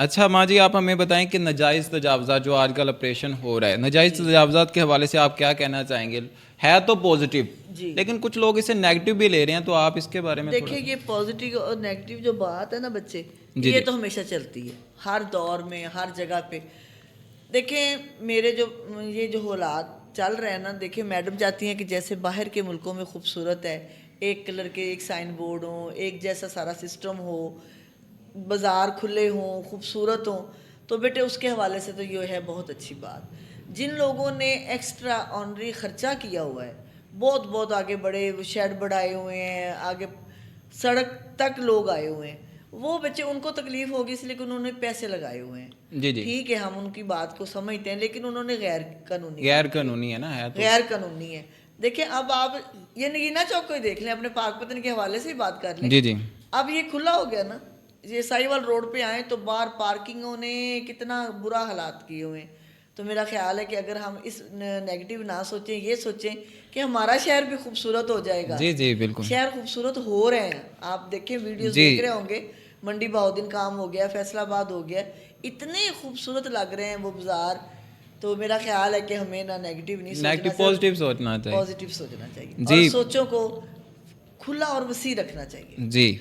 اچھا ماں جی، آپ ہمیں بتائیں کہ ناجائز تجاوزات جو آج کل آپریشن ہو رہا ہے، ناجائز تجاوزات کے حوالے سے آپ کیا کہنا چاہیں گے؟ ہے تو پازیٹیو، جی لیکن کچھ لوگ اسے نیگیٹو بھی لے رہے ہیں، تو آپ اس کے بارے میں تھوڑا دیکھیں، سا یہ پازیٹیو اور نیگیٹو جو بات ہے نا بچے، جی یہ جی تو ہمیشہ چلتی ہے ہر دور میں، ہر جگہ پہ. دیکھیں میرے جو یہ جو حالات چل رہے ہیں نا، دیکھیں میڈم چاہتی ہیں کہ جیسے باہر کے ملکوں میں خوبصورت ہے، ایک کلر کے ایک سائن بورڈ ہوں، ایک جیسا سارا سسٹم ہو، بازار کھلے ہوں، خوبصورت ہوں، تو بیٹے اس کے حوالے سے تو یہ ہے بہت اچھی بات. جن لوگوں نے ایکسٹرا آنری خرچہ کیا ہوا ہے، بہت بہت آگے بڑھے، شیڈ بڑھائے ہوئے ہیں، آگے سڑک تک لوگ آئے ہوئے ہیں، وہ بچے ان کو تکلیف ہوگی اس لیے کہ انہوں نے پیسے لگائے ہوئے ہیں. جی جی ٹھیک ہے، ہم ان کی بات کو سمجھتے ہیں، لیکن انہوں نے غیر قانونی غیر کام کیا، قانونی ہے نا، ہے تو غیر قانونی ہے. دیکھیں اب آپ یہ نگینا چوک کو ہی دیکھ لیں، اپنے پاک پتن کے حوالے سے ہی بات کر لیں. جی جی اب یہ کھلا ہو گیا نا، یہ ساہیوال روڈ پہ آئیں تو باہر پارکنگوں نے کتنا برا حالات کیے ہوئے ہیں. تو میرا خیال ہے کہ اگر ہم اس نیگیٹو نہ سوچیں، یہ سوچیں کہ ہمارا شہر بھی خوبصورت ہو جائے گا. جی جی بالکل شہر خوبصورت ہو رہے ہیں، آپ دیکھیں ویڈیوز جی دیکھ رہے ہوں گے، منڈی بہودین کام ہو گیا، فیصل آباد ہو گیا، اتنے خوبصورت لگ رہے ہیں وہ بازار. تو میرا خیال ہے کہ ہمیں نہ نیگیٹو نہیں نیگیٹو سوچنا پازیٹیو چاہیے، سوچنا چاہیے. پازیٹیو سوچنا چاہیے، اور جی سوچوں کو کھلا اور وسیع رکھنا چاہیے. جی